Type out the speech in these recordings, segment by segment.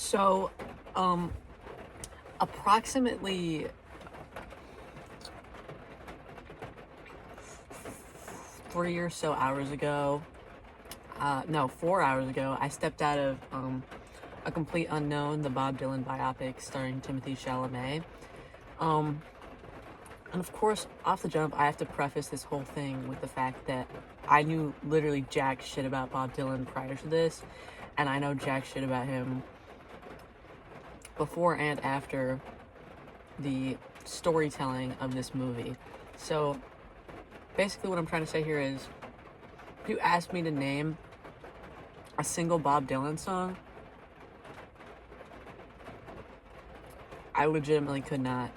So, um, approximately 3 or so hours ago, no, 4 hours ago, I stepped out of A Complete Unknown, the Bob Dylan biopic starring Timothy Chalamet. Um, and of course, off the jump, I have to preface this whole thing with the fact that I knew literally jack shit about Bob Dylan prior to this, and I know jack shit about him before and after the storytelling of this movie. So basically what I'm trying to say here is, if you asked me to name a single Bob Dylan song, I legitimately could not.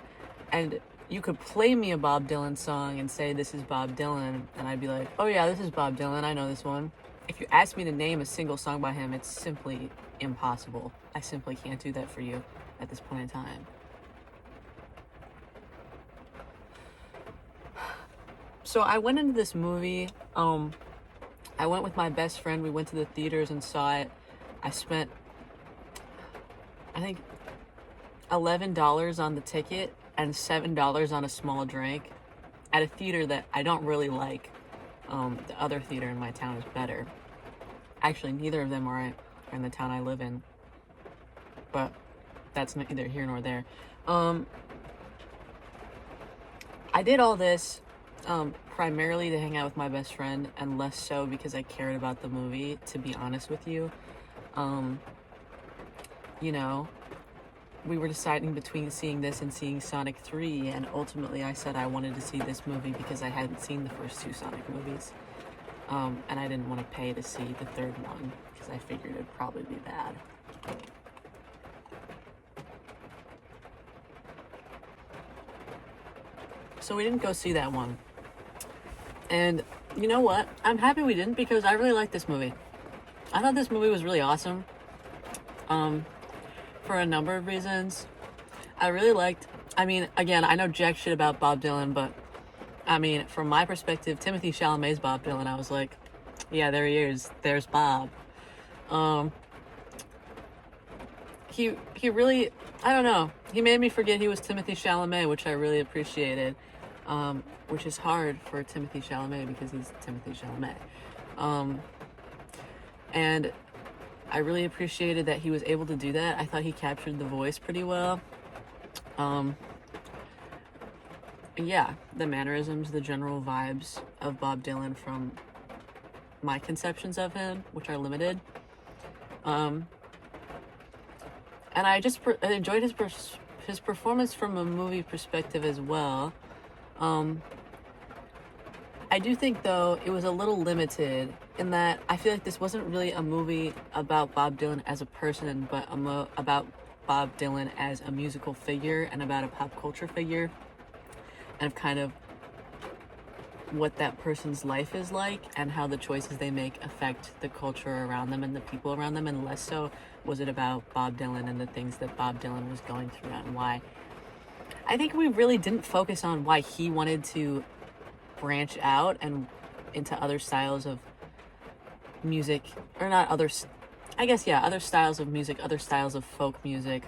And you could play me a Bob Dylan song and say, this is Bob Dylan, and I'd be like, oh yeah, this is Bob Dylan, I know this one. If you ask me to name a single song by him, it's simply impossible. I simply can't do that for you at this point in time. So I went into this movie, I went with my best friend, we went to the theaters and saw it. I spent, I think, $11 on the ticket and $7 on a small drink at a theater that I don't really like. The other theater in my town is better. Actually, neither of them are in the town I live in, but that's neither here nor there. I did all this primarily to hang out with my best friend, and less so because I cared about the movie, to be honest with you. You know, we were deciding between seeing this and seeing Sonic 3, and ultimately I said I wanted to see this movie because I hadn't seen the first two Sonic movies. And I didn't want to pay to see the third one because I figured it'd probably be bad. So we didn't go see that one. And you know what? I'm happy we didn't, because I really liked this movie. I thought this movie was really awesome. For a number of reasons. I really liked, again, I know jack shit about Bob Dylan, but from my perspective, Timothy Chalamet's Bob Dylan, I was like, yeah, there he is. There's Bob. He really, I don't know. He made me forget he was Timothy Chalamet, which I really appreciated. Which is hard for Timothy Chalamet because he's Timothy Chalamet. And I really appreciated that he was able to do that. I thought he captured the voice pretty well. Yeah, the mannerisms, the general vibes of Bob Dylan from my conceptions of him, which are limited. And I just enjoyed his performance from a movie perspective as well. I do think, though, it was a little limited in that I feel like this wasn't really a movie about Bob Dylan as a person, but about Bob Dylan as a musical figure and about a pop culture figure, and of kind of what that person's life is like and how the choices they make affect the culture around them and the people around them, and less so was it about Bob Dylan and the things that Bob Dylan was going through and why. I think we really didn't focus on why he wanted to branch out and into other styles of music, or not others, I guess, yeah, other styles of music, other styles of folk music,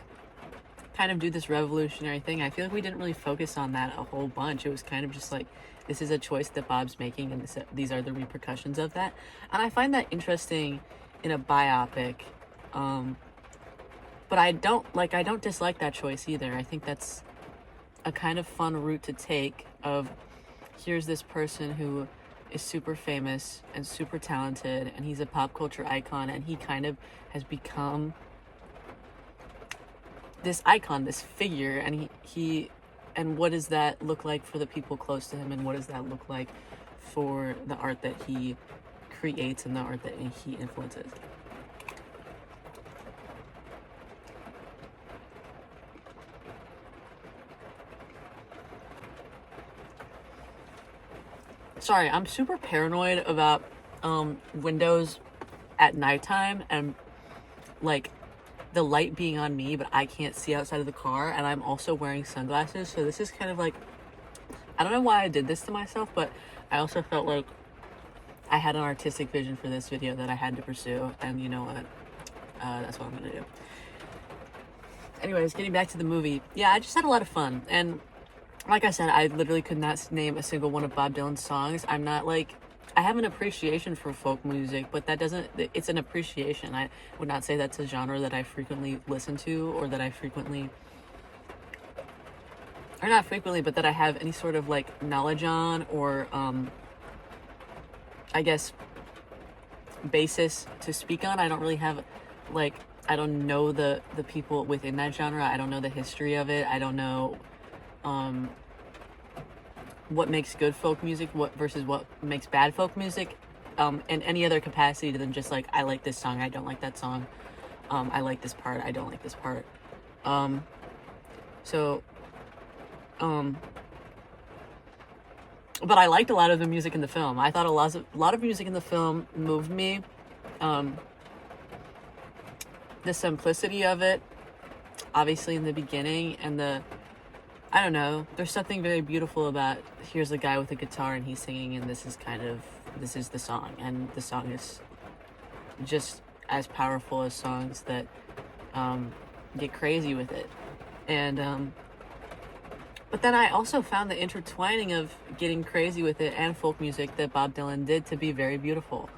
kind of do this revolutionary thing. I feel like we didn't really focus on that a whole bunch. It was kind of just like, this is a choice that Bob's making, and these are the repercussions of that. And I find that interesting in a biopic. But I don't dislike that choice either. I think that's a kind of fun route to take of, here's this person who is super famous and super talented, and he's a pop culture icon, and he kind of has become this icon, this figure, and and what does that look like for the people close to him, and what does that look like for the art that he creates and the art that he influences. Sorry, I'm super paranoid about windows at nighttime and like the light being on me, but I can't see outside of the car, and I'm also wearing sunglasses, so this is kind of like, I don't know why I did this to myself, but I also felt like I had an artistic vision for this video that I had to pursue, and you know what? That's what I'm gonna do. anyways, getting back to the movie, yeah, I just had a lot of fun. And like I said, I literally could not name a single one of Bob Dylan's songs. I'm not like, I have an appreciation for folk music, but that doesn't, it's an appreciation. I would not say that's a genre that I frequently listen to, or that I frequently, or not frequently, but that I have any sort of like knowledge on, or I guess basis to speak on. I don't really have like, I don't know the people within that genre. I don't know the history of it. I don't know what makes good folk music, what versus what makes bad folk music, in any other capacity than just like, I like this song, I don't like that song, I like this part, I don't like this part. So but I liked a lot of the music in the film. I thought a lot of music in the film moved me. The simplicity of it, obviously in the beginning, and I don't know, there's something very beautiful about, here's a guy with a guitar and he's singing, and this is the song, and the song is just as powerful as songs that get crazy with it. And but then I also found the intertwining of getting crazy with it and folk music that Bob Dylan did to be very beautiful.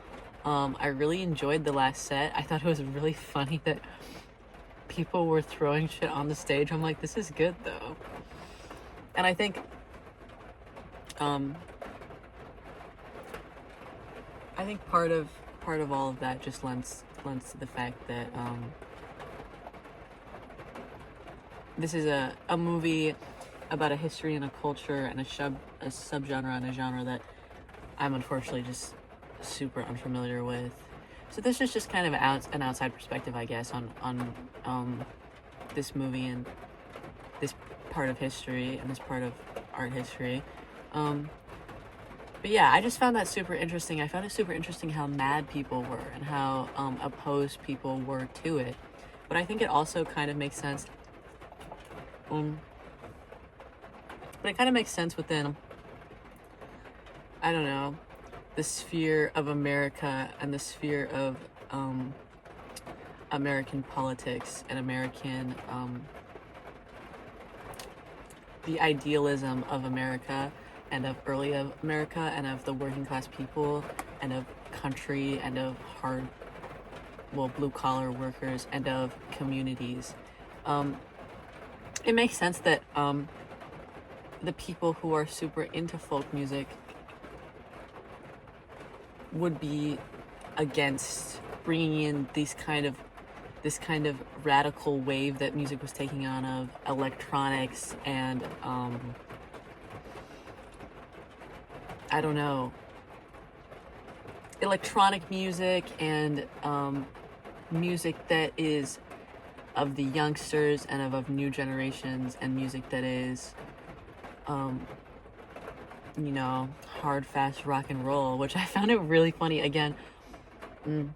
I really enjoyed the last set. I thought it was really funny that people were throwing shit on the stage. I'm like, this is good though. And I think part of all of that just lends to the fact that this is a movie about a history and a culture and a subgenre and a genre that I'm unfortunately just super unfamiliar with. So this is just kind of an outside perspective, I guess, on this movie and this part of history and this part of art history. But yeah, I just found that super interesting. I found it super interesting how mad people were and how opposed people were to it. But I think it also kind of makes sense. But it kind of makes sense within, I don't know, the sphere of America and the sphere of American politics and American, the idealism of America and of early of America and of the working class people and of country and of blue collar workers and of communities. It makes sense that the people who are super into folk music would be against bringing in this kind of radical wave that music was taking on of electronics and I don't know, electronic music and music that is of the youngsters and of new generations, and music that is hard, fast rock and roll, which I found it really funny. Again, I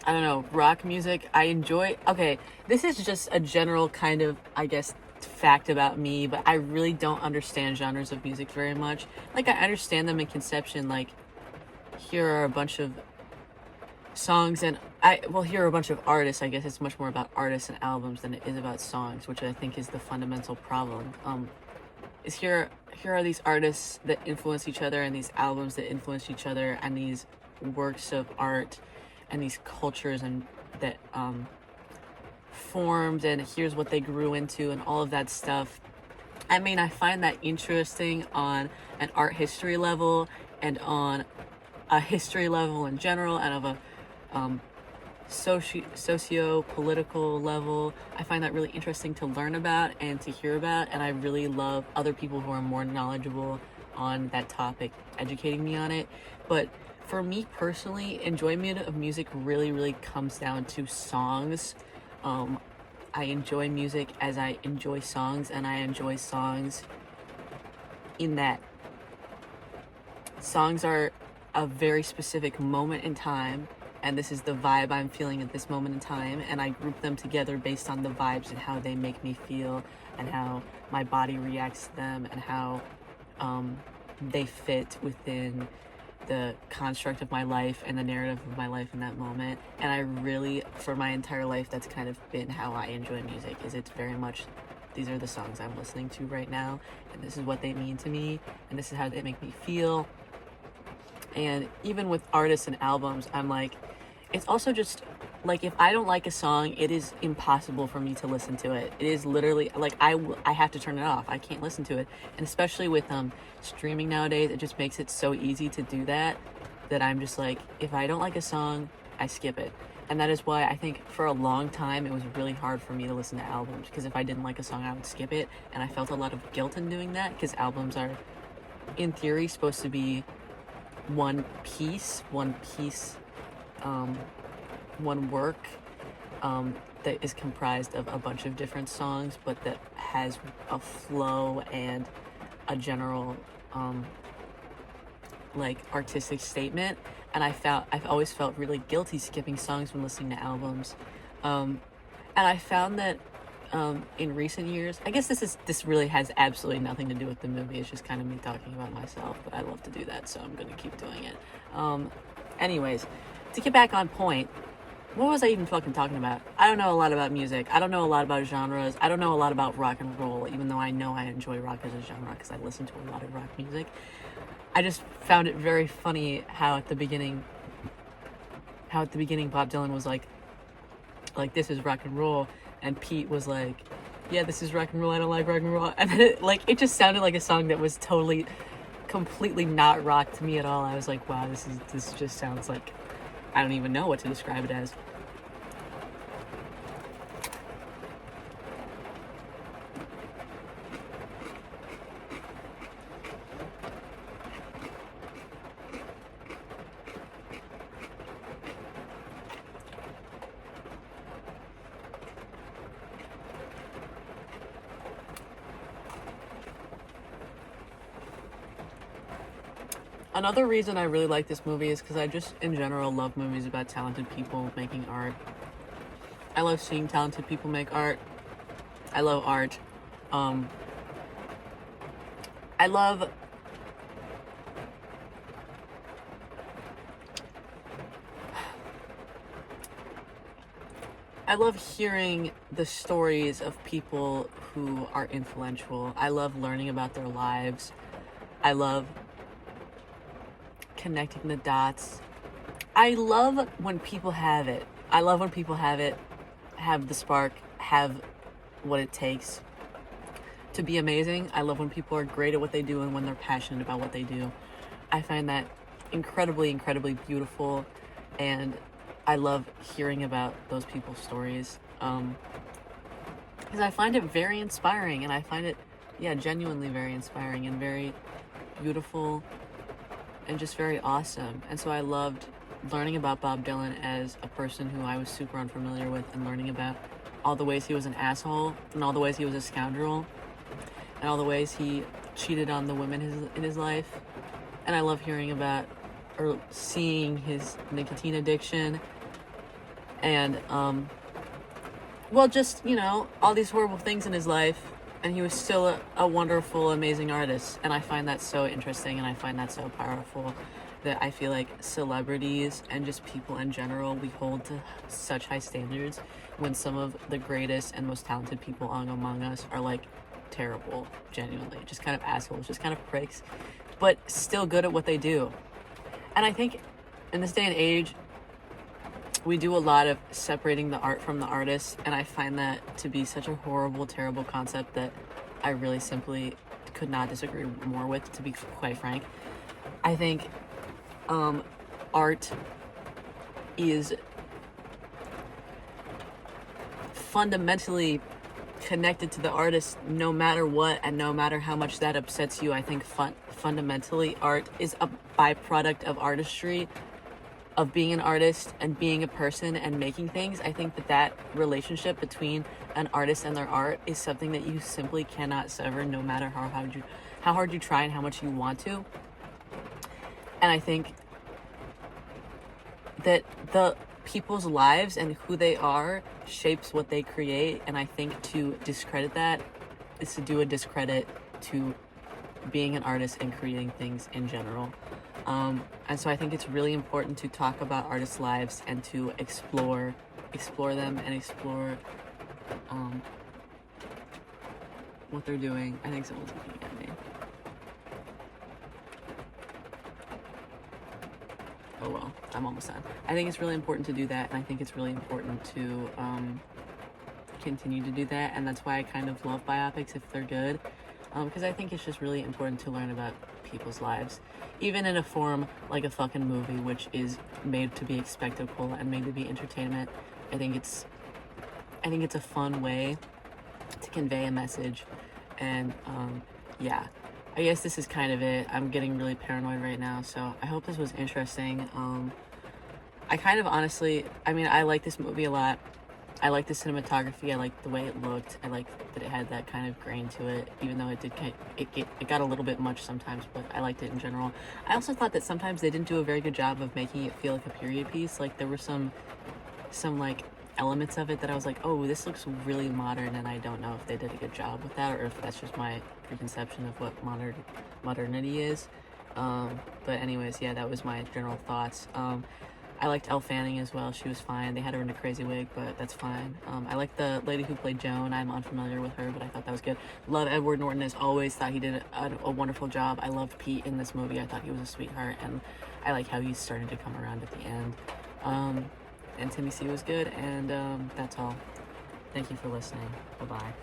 don't know, rock music, I enjoy. Okay, this is just a general kind of, I guess, fact about me, but I really don't understand genres of music very much. Like, I understand them in conception, like, here are a bunch of songs and here are a bunch of artists. I guess it's much more about artists and albums than it is about songs, which I think is the fundamental problem. Is here are these artists that influence each other and these albums that influence each other and these works of art and these cultures and that formed, and here's what they grew into and all of that stuff. I mean, I find that interesting on an art history level and on a history level in general, and of a socio-political level. I find that really interesting to learn about and to hear about, and I really love other people who are more knowledgeable on that topic educating me on it. But for me personally, enjoyment of music really, really comes down to songs. I enjoy music as I enjoy songs, and I enjoy songs in that songs are a very specific moment in time, and this is the vibe I'm feeling at this moment in time, and I group them together based on the vibes and how they make me feel and how my body reacts to them and how they fit within the construct of my life and the narrative of my life in that moment. And I really, for my entire life, that's kind of been how I enjoy music, is it's very much, these are the songs I'm listening to right now, and this is what they mean to me, and this is how they make me feel. And even with artists and albums, I'm like, it's also just like, if I don't like a song, it is impossible for me to listen to it. It is literally like I have to turn it off. I can't listen to it. And especially with streaming nowadays, it just makes it so easy to do that I'm just like, if I don't like a song, I skip it. And that is why I think for a long time it was really hard for me to listen to albums, because if I didn't like a song, I would skip it, and I felt a lot of guilt in doing that, because albums are, in theory, supposed to be one piece, one work that is comprised of a bunch of different songs, but that has a flow and a general like artistic statement. And I've always felt really guilty skipping songs when listening to albums, and I found that in recent years, I guess this really has absolutely nothing to do with the movie. It's just kind of me talking about myself, but I love to do that, so I'm gonna keep doing it. Anyways, to get back on point, what was I even fucking talking about? I don't know a lot about music. I don't know a lot about genres. I don't know a lot about rock and roll, even though I know I enjoy rock as a genre because I listen to a lot of rock music. I just found it very funny how at the beginning Bob Dylan was like this is rock and roll, and Pete was like, yeah, this is rock and roll, I don't like rock and roll. And then it just sounded like a song that was totally, completely not rock to me at all. I was like, wow, this just sounds like, I don't even know what to describe it as. Another reason I really like this movie is because I just, in general, love movies about talented people making art. I love seeing talented people make art. I love art. I love hearing the stories of people who are influential. I love learning about their lives. I love connecting the dots. I love when people have it. I love when people have it, have the spark, have what it takes to be amazing. I love when people are great at what they do and when they're passionate about what they do. I find that incredibly, incredibly beautiful, and I love hearing about those people's stories, because I find it very inspiring, and I find it, genuinely very inspiring and very beautiful and just very awesome. And so I loved learning about Bob Dylan as a person who I was super unfamiliar with, and learning about all the ways he was an asshole, and all the ways he was a scoundrel, and all the ways he cheated on the women in his life. And I love hearing about or seeing his nicotine addiction, and just, all these horrible things in his life, and he was still a wonderful, amazing artist. And I find that so interesting, and I find that so powerful, that I feel like celebrities and just people in general, we hold to such high standards when some of the greatest and most talented people among us are like terrible, genuinely, just kind of assholes, just kind of pricks, but still good at what they do. And I think in this day and age, we do a lot of separating the art from the artist, and I find that to be such a horrible, terrible concept that I really simply could not disagree more with, to be quite frank. I think art is fundamentally connected to the artist no matter what, and no matter how much that upsets you. I think fundamentally art is a byproduct of artistry, of being an artist and being a person and making things. I think that relationship between an artist and their art is something that you simply cannot sever, no matter how hard you try and how much you want to. And I think that the people's lives and who they are shapes what they create, and I think to discredit that is to do a discredit to being an artist and creating things in general. And so I think it's really important to talk about artists' lives and to explore them and explore what they're doing. I think someone's looking at me. Oh well, I'm almost done. I think it's really important to do that, and I think it's really important to continue to do that, and that's why I kind of love biopics if they're good, because I think it's just really important to learn about people's lives, even in a form like a fucking movie, which is made to be a spectacle and made to be entertainment. I think it's a fun way to convey a message, and yeah. I guess this is kind of it. I'm getting really paranoid right now, so I hope this was interesting. I kind of honestly, I mean, I like this movie a lot. I like the cinematography. I like the way it looked. I like that it had that kind of grain to it, even though it got a little bit much sometimes, but I liked it in general. I also thought that sometimes they didn't do a very good job of making it feel like a period piece. Like there were some like elements of it that I was like, oh, this looks really modern, and I don't know if they did a good job with that or if that's just my preconception of what modernity is. But anyways, yeah, that was my general thoughts. I liked Elle Fanning as well. She was fine. They had her in a crazy wig, but that's fine. I like the lady who played Joan. I'm unfamiliar with her, but I thought that was good. Love Edward Norton as always. Thought he did a wonderful job. I loved Pete in this movie. I thought he was a sweetheart, and I like how he's starting to come around at the end. And Timmy C was good, and that's all. Thank you for listening. Bye-bye.